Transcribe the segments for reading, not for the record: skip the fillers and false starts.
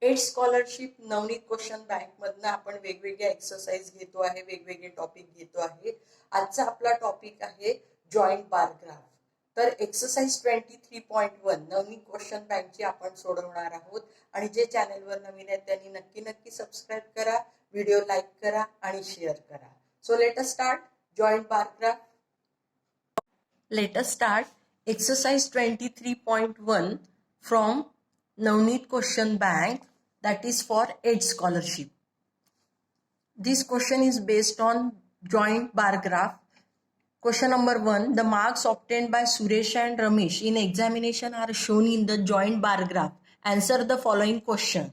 Add scholarship Navneet question bank मधनं आपण वेगवेगळे एक्सरसाइज घेतो आहे, वेगवेगळे टॉपिक घेतो आहे. आजचा आपला टॉपिक आहे जॉईंट बार ग्राफ. तर एक्सरसाइज 23.1 नवनीत क्वेश्चन बँकची आपण सोडवणार आहोत. आणि जे चॅनलवर नवीन आहेत त्यांनी नक्की नक्की सबस्क्राईब करा, व्हिडिओ लाईक करा आणि शेअर करा. So let us start joint bar graph. Let us start exercise 23.1 from Navneet question bank, that is for ED scholarship. This question is based on joint bar graph. Question number 1, the marks obtained by Suresh and Ramesh in examination are shown in the joint bar graph. Answer the following questions.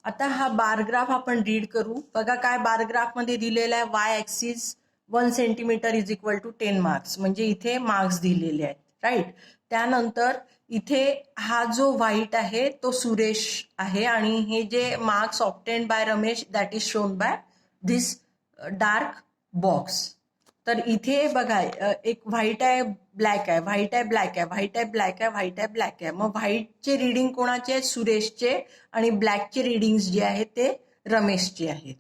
आता हा bar graph आपण read करू. बघा काय bar graph मध्ये दिलेला आहे, y axis 1 centimetre is equal to 10 marks, म्हणजे इथे मार्क्स दिलेले आहेत, राईट. त्यानंतर इथे हा जो व्हाईट आहे तो सुरेश आहे आणि हे जे marks obtained by Ramesh that is shown by this dark box. तर इथे बघा एक व्हाईट आहे, ब्लॅक आहे, व्हाईट आहे, ब्लॅक आहे, व्हाईट आहे, ब्लॅक आहे, व्हाईट आहे, ब्लॅक आहे. मग व्हाईटचे रिडिंग कोणाचे आहेत? सुरेशचे. आणि ब्लॅकचे रिडिंग्स जे आहेत ते रमेशचे आहेत.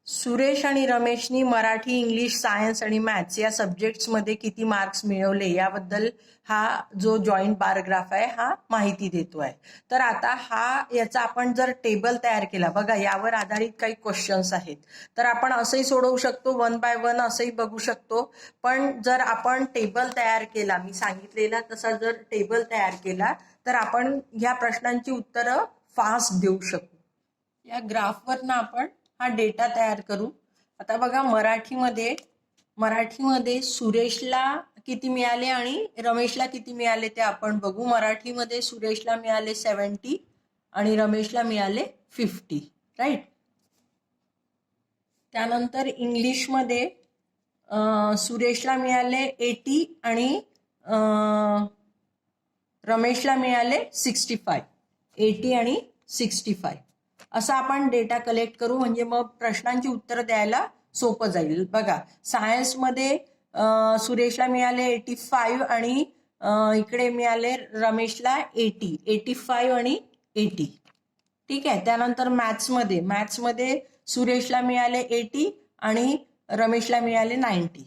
सुरेश आणि रमेशनी मराठी, इंग्लिश, सायन्स आणि मॅथ्स या सब्जेक्ट्समध्ये किती मार्क्स मिळवले याबद्दल हा जो जॉईंट बार ग्राफ आहे हा माहिती देतोय. तर आता याचा आपण जर टेबल तयार केला, बघा यावर आधारित काही क्वेश्चन्स आहेत, तर आपण असंही सोडवू शकतो, 1 बाय 1 असंही बघू शकतो. पण जर आपण टेबल तयार केला, मी सांगितलेला तसा जर टेबल तयार केला तर आपण ह्या प्रश्नांची उत्तरं फास्ट देऊ शकू. या ग्राफवरनं आपण हा डेटा तयार करू. आता बघा मराठीमध्ये सुरेशला किती मिळाले आणि रमेशला किती मिळाले ते आपण बघू. मराठीमध्ये सुरेशला मिळाले 70 आणि रमेशला मिळाले 50, राईट. त्यानंतर इंग्लिशमध्ये सुरेशला मिळाले 80 आणि रमेशला मिळाले 65. 80 आणि 65 असं आपण डेटा कलेक्ट करू, म्हणजे मग प्रश्नांची उत्तरं द्यायला सोपं जाईल. बघा सायन्समध्ये सुरेशला मिळाले 85 आणि इकडे मिळाले रमेशला 80. 85 आणि 80, ठीक आहे. त्यानंतर मॅथ्समध्ये सुरेशला मिळाले 80 आणि रमेशला मिळाले 90.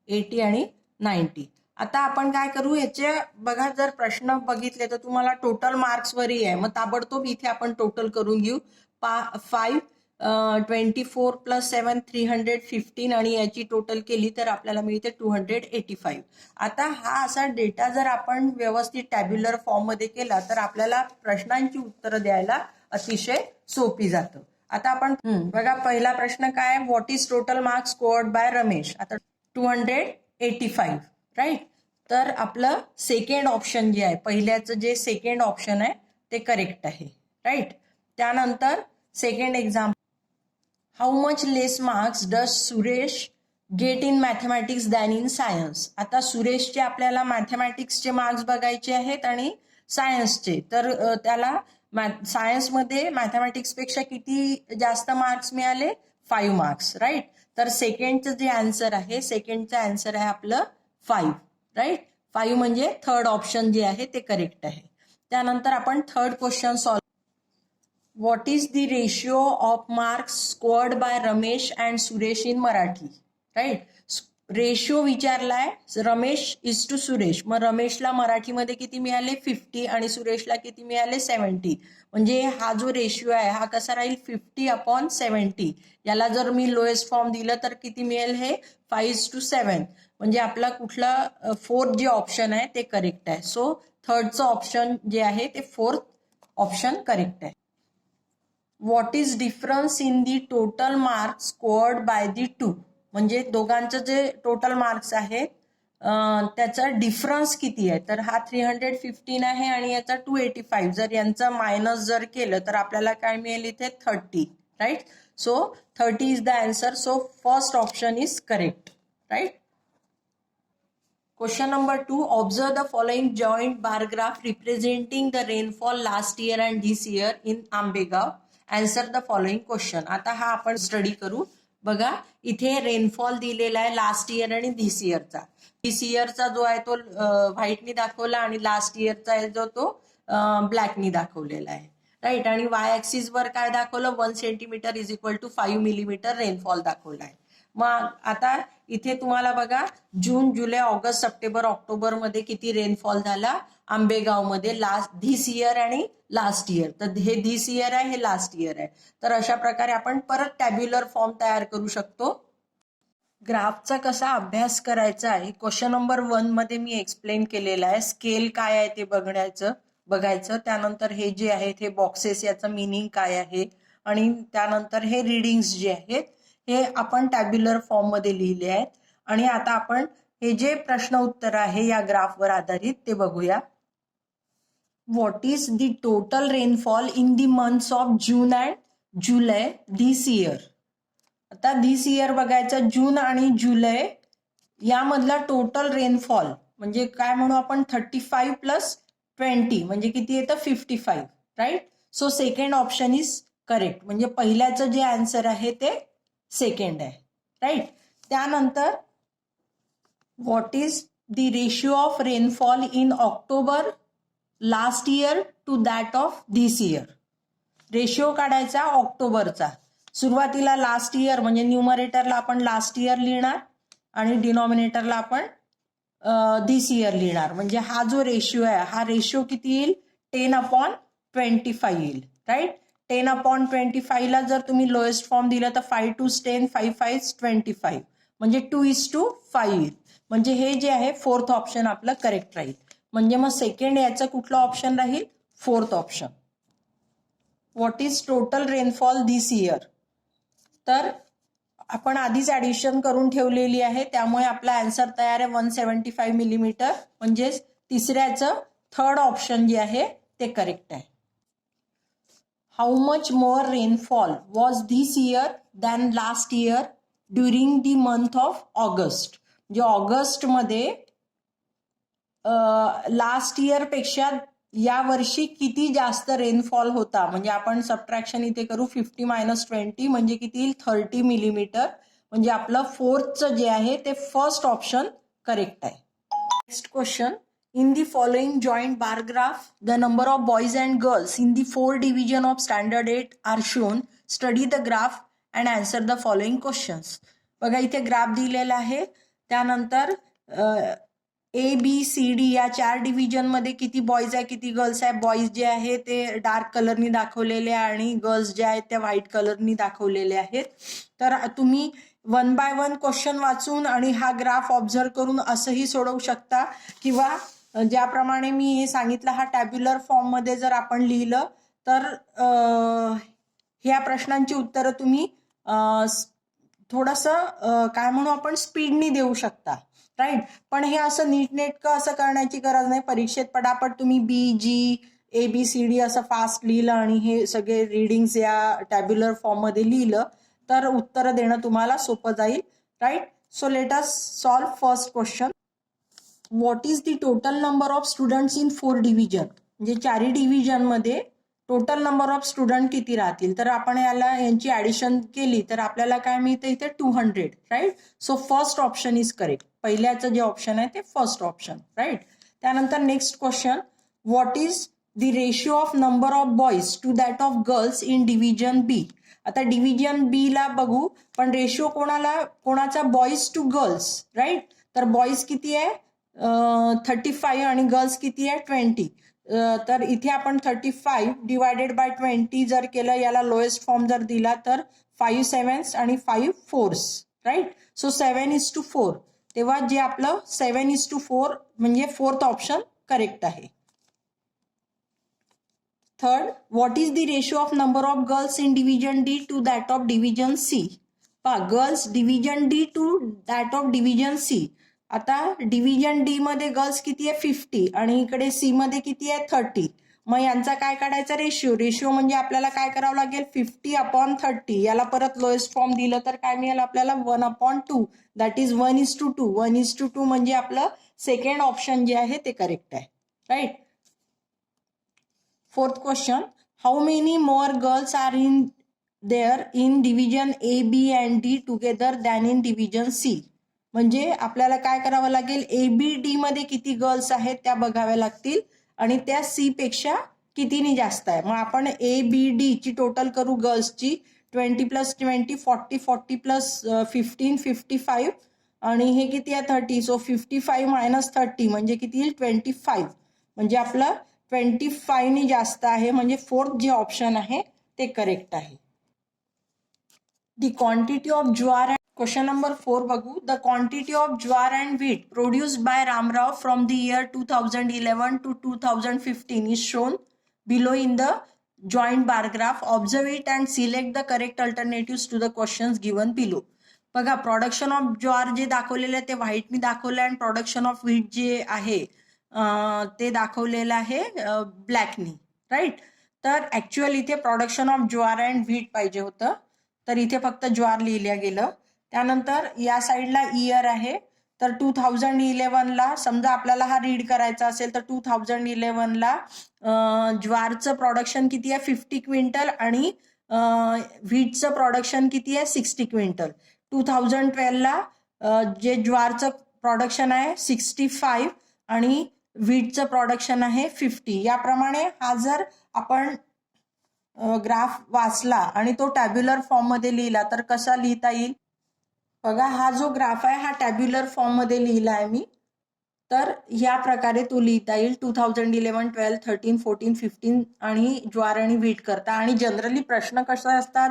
80 आणि 90. आता आपण काय करू, याचे बघा जर प्रश्न बघितले तर तुम्हाला टोटल मार्क्स वरही आहे, मग ताबडतोब इथे आपण टोटल करून घेऊ. 5 24 + 7 315 आणि याची टोटल केली तर आपल्याला मिळते 285. आता हा असा डेटा जर आपण व्यवस्थित टॅब्युलर फॉर्म मध्ये केला तर आपल्याला प्रश्नांची उत्तरं द्यायला अतिशय सोपी जातं. आता आपण बघा पहिला प्रश्न काय, what is total marks scored by Ramesh. आता 285, राईट. तर आपलं सेकंड ऑप्शन जे आहे, पहिल्याचं जे सेकंड ऑप्शन आहे ते करेक्ट आहे, राईट. त्यानंतर second example, how much less marks does Suresh get in mathematics than in science. आता सुरेशचे आपल्याला मॅथमॅटिक्सचे मार्क्स बघायचे आहेत आणि सायन्सचे. तर त्याला सायन्समध्ये मॅथमॅटिक्सपेक्षा किती जास्त मार्क्स मिळाले? 5 मार्क्स, राईट. तर सेकंडचं जे आन्सर आहे, सेकंडचं आन्सर आहे आपलं 5, राईट. 5 म्हणजे थर्ड ऑप्शन जे आहे ते करेक्ट आहे. त्यानंतर आपण third question solve. What is the ratio of marks scored by Ramesh and Suresh in Marathi? Right? Ratio विचारलाय, रमेश इज टू सुरेश. मग रमेशला मराठीमध्ये किती मिळाले? 50 आणि सुरेशला किती मिळाले? 70. म्हणजे हा जो रेशिओ आहे हा कसा राहील? 50/70. याला जर मी लोएस्ट फॉर्म दिलं तर किती मिळेल? हे 5:7. म्हणजे आपला कुठला फोर्थ जे ऑप्शन आहे ते करेक्ट आहे. सो थर्डचं ऑप्शन जे आहे ते फोर्थ ऑप्शन करेक्ट आहे. What is difference in the total marks scored by the two. म्हणजे दोघांचं जे टोटल मार्क्स आहे त्याचा डिफरन्स किती आहे? तर हा 315 आहे आणि याचा 285. जर यांचं मायनस जर केलं तर आपल्याला काय मिळेल? इथे 30, right. So 30 is the answer. So first option is correct, right. Question number 2, observe the following joint bar graph representing the rainfall last year and this year in Ambegaon. Answer the following question. आता हा आपण study करू. बघा इथे rainfall दिलेला आहे last year आणि this इयरचा. This इयरचा जो आहे तो व्हाईटनी दाखवला आणि लास्ट इयरचा आहे जो तो ब्लॅकनी दाखवलेला आहे, राईट. आणि वाय ऍक्सिस वर काय दाखवलं, 1 centimetre is equal to 5 millimetre rainfall दाखवला आहे. मग आता इथे तुम्हाला बघा जून, जुलै, ऑगस्ट, सप्टेंबर, ऑक्टोबर मध्ये किती रेनफॉल झाला आंबेगाव मध्ये धिस इयर आणि लास्ट इयर. तर हे धिस इयर आहे, हे लास्ट इयर आहे. तर अशा प्रकारे आपण परत टॅब्युलर फॉर्म तयार करू शकतो. ग्राफचा कसा अभ्यास करायचा आहे क्वेश्चन नंबर 1 मध्ये मी एक्सप्लेन केलेला आहे. स्केल काय आहे ते बघायचं. त्यानंतर हे जे आहेत हे बॉक्सेस, याचं मिनिंग काय आहे, आणि त्यानंतर हे रीडिंग्स जे आहेत हे आपण टॅब्युलर फॉर्म मध्ये लिहिले आहेत. आणि आता आपण हे जे प्रश्न उत्तर आहे या ग्राफवर आधारित ते बघूया. What is the total rainfall in the months of June and July this year. आता धिस इयर बघायचं, जून आणि जुलै यामधला टोटल रेनफॉल म्हणजे काय म्हणू आपण, 35 प्लस 20 म्हणजे किती येतं, 55, right. So second option is correct, म्हणजे पहिल्याचं जे आन्सर आहे ते सेकंड आहे, राईट. त्यानंतर what is the ratio of rainfall in October last year to that of this year. Ratio काढायचा ऑक्टोबरचा. सुरुवातीला लास्ट इयर म्हणजे न्यूमरेटरला आपण लास्ट इयर लिहिणार आणि डिनॉमिनेटरला आपण धिस इयर लिहिणार. म्हणजे हा जो रेशिओ आहे हा रेशिओ किती येईल, 10/25 येईल, राईट. 10/25 ला जर तुम्ही लोएस्ट फॉर्म दिलं तर 5 2 10, 5 5 25 म्हणजे 2:5 येईल. म्हणजे हे जे आहे फोर्थ ऑप्शन आपलं करेक्ट राहील. म्हणजे मग सेकंड याचं कुठलं ऑप्शन राहील, fourth option. What is total rainfall this year. तर आपण आधीच ऍडिशन करून ठेवलेली आहे, त्यामुळे आपला आन्सर तयार आहे 175 मिलीमीटर. म्हणजेच तिसऱ्याचं थर्ड ऑप्शन जे आहे ते करेक्ट आहे. How much more rainfall was this year than last year during the month of August. म्हणजे ऑगस्टमध्ये लास्ट इयर पेक्षा या वर्षी किती जास्त रेनफॉल होता. म्हणजे आपण सबट्रॅक्शन इथे करू, 50 - 20 म्हणजे किती येईल, 30 मिलीमीटर. म्हणजे आपलं फोर्थचं जे आहे ते फर्स्ट ऑप्शन करेक्ट आहे. Next question, in the following joint bar graph the number of boys and girls in the 4 division of standard 8 are shown. Study the graph and answer the following questions. बघा इथे graph दिलेला आहे. त्यानंतर ABCD या 4 division मध्ये किती boys आहे किती गर्ल्स आहे. बॉयज जे आहे ते डार्क कलरनी दाखवलेले आणि गर्ल्स जे आहेत त्या व्हाईट कलरनी दाखवलेले आहेत. तर तुम्ही 1 बाय 1 क्वेश्चन वाचून आणि हा ग्राफ ऑब्झर्व करून असंही सोडवू शकता, किंवा ज्याप्रमाणे मी हे सांगितलं हा टॅब्युलर फॉर्म मध्ये जर आपण लिहिलं तर ह्या प्रश्नांची उत्तरं तुम्ही थोडंसं काय म्हणू आपण स्पीडनी देऊ शकता, राईट. पण हे असं नीटनेटकं असं करण्याची गरज नाही. परीक्षेत पटापट तुम्ही BG ABCD असं फास्ट लिहिलं आणि हे सगळे रीडिंग्स या टॅब्युलर फॉर्म मध्ये लिहिलं तर उत्तर देणं तुम्हाला सोपं जाईल, right. So let us solve first question. What is the total number of students in 4 division. म्हणजे 4 डिव्हिजन मध्ये टोटल नंबर ऑफ स्टुडंट किती राहतील. तर आपण यांची ऍडिशन केली तर आपल्याला काय मिळतं इथे 200, right. So first option is correct. पहिल्याचं जे ऑप्शन आहे ते फर्स्ट ऑप्शन, राईट. त्यानंतर next question, what is the ratio of number of boys to that of girls in division B. आता डिव्हिजन B ला बघू, पण रेशिओ कोणाचा, बॉयज टू गर्ल्स, राईट. तर बॉयज किती आहे 35 आणि गर्ल्स किती आहे 20. तर इथे आपण 35 डिवायडेड बाय 20 जर केलं, याला लोएस्ट फॉर्म जर दिला तर 5 7s आणि 5 4s, राईट. सो 7:4. तेव्हा जे आपलं 7:4 म्हणजे फोर्थ ऑप्शन करेक्ट आहे. Third, what is the ratio of number of girls in division D to that of division C. Girls division D to that of division C. आता division D मध्ये girls किती आहे 50 आणि इकडे C मध्ये किती आहे 30. मग यांचा काय काढायचा रेशिओ म्हणजे आपल्याला काय करावं लागेल 50/30. याला परत लोएस्ट फॉर्म दिलं तर काय मिळेल आपल्याला 1/2. That is 1:2. 1:2 म्हणजे आपलं सेकंड ऑप्शन जे आहे ते करेक्ट आहे, right. Fourth question, how many more girls are in there in division A, B and D together than in division C. म्हणजे आपल्याला काय करावं लागेल, ABD मध्ये किती गर्ल्स आहेत त्या बघाव्या लागतील आणि त्या सी पेक्षा कितीनी जास्त आहे. मग आपण ABD ची टोटल करू गर्ल्सची. 20 + 20 40, 40 + 15 55 आणि हे किती आहे 30. सो 55 - 30 म्हणजे किती येईल 25. म्हणजे आपलं 25 नी जास्त आहे, म्हणजे फोर्थ जे ऑप्शन आहे ते करेक्ट आहे. The quantity of jowar and question number 4 बघू. The quantity of jowar and wheat produced by Ramrao from the year 2011 to 2015 is shown below in the joint bar graph. Observe it and select the correct alternatives to the questions given below. बघा production of ज्वार जे दाखवलेलं आहे ते Whitney दाखवलं आहे आणि production of wheat जे आहे ते दाखवलेलं आहे ब्लॅकनी, राईट. तर ऍक्च्युअल इथे production of jowar and wheat पाहिजे होतं, तर इथे फक्त ज्वार लिहिल्या गेलं. त्यानंतर या साईडला इयर आहे, तर 2011ला समजा आपल्याला हा रीड करायचा असेल तर 2011ला ज्वारचं प्रोडक्शन किती आहे 50 क्विंटल आणि व्हीटचं प्रोडक्शन किती आहे 60 क्विंटल. 2012ला जे ज्वारचं प्रोडक्शन आहे 65 आणि व्हीटचं प्रोडक्शन आहे 50. याप्रमाणे हा जर आपण ग्राफ वाचला आणि तो टॅब्युलर फॉर्म मध्ये लिहिला तर कसा लिहिता येईल. बघा हा जो ग्राफ आहे हा टॅब्युलर फॉर्म मध्ये लिहिला आहे मी, तर या प्रकारे तो लिहिता येईल 2011, 12, 13, 14, 15 आणि ज्वार आणि व्हीट करता. आणि जनरली प्रश्न कसे असतात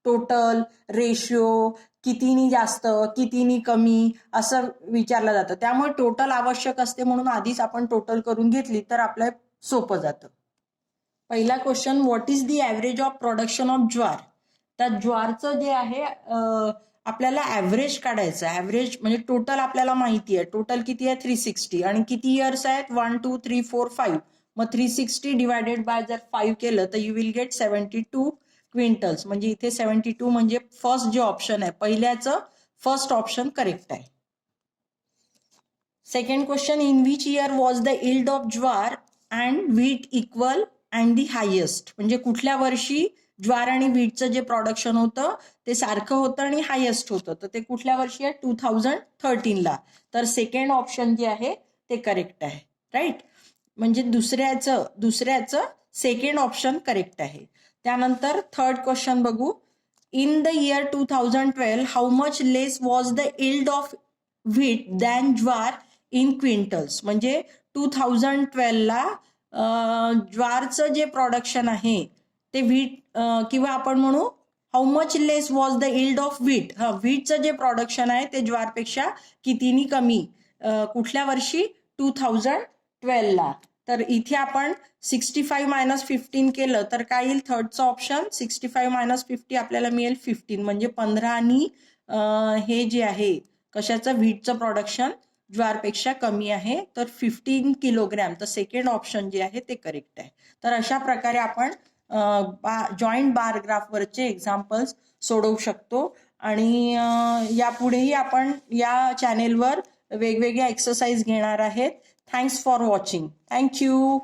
टोटल, रेशिओ, कितीनी जास्त कितीनी कमी असं विचारलं जातं. त्यामुळे टोटल आवश्यक असते म्हणून आधीच आपण टोटल करून घेतली तर आपलं सोपं जातं. पहिला question, what is the average of production of jowar. तर ज्वारचं जे आहे आपल्याला ॲव्हरेज काढायचं. ॲव्हरेज म्हणजे टोटल आपल्याला माहिती आहे, टोटल किती आहे 360 आणि किती इयर्स आहेत 1 2 3 4 5. मग 360 डिवायडेड बाय जर 5 केलं तर यू विल गेट 72 क्विंटल्स. म्हणजे इथे 72 म्हणजे फर्स्ट जे ऑप्शन आहे पहिल्याचं फर्स्ट ऑप्शन करेक्ट आहे. Second question, in which year was the yield of jowar and wheat equal and the highest. म्हणजे कुठल्या वर्षी ज्वार आणि व्हीटचं जे प्रोडक्शन होतं ते सारखं होतं आणि हायेस्ट होतं, तर ते कुठल्या वर्षी आहे 2013ला. तर सेकंड ऑप्शन जे आहे ते करेक्ट आहे, राईट. म्हणजे दुसऱ्याचं सेकंड ऑप्शन करेक्ट आहे. त्यानंतर थर्ड क्वेश्चन बघू. In the year 2012 how much less was the yield of wheat than jowar in quintals. म्हणजे 2012ला ज्वारचं जे प्रोडक्शन आहे ते व्हीट किंवा आपण म्हणू how much less was the yield of wheat. व्हीटचं जे प्रोडक्शन आहे ते ज्वारपेक्षा कितीनी कमी कुठल्या वर्षी 2012ला. तर इथे आपण 65 - 15 केलं तर काय येईल थर्डचं ऑप्शन. 65 - 50 आपल्याला मिळेल 15. म्हणजे 15 आणि हे जे आहे कशाचं व्हीटचं प्रोडक्शन ज्वारपेक्षा कमी आहे, तर 15 किलोग्रॅम. तर सेकंड ऑप्शन जे आहे ते करेक्ट आहे. तर अशा प्रकारे आपण जॉईंट बार ग्राफवरचे एक्झाम्पल्स सोडवू शकतो. आणि यापुढेही आपण या चॅनेलवर वेगवेगळ्या एक्सरसाइज घेणार आहेत. Thanks for watching. थँक्यू.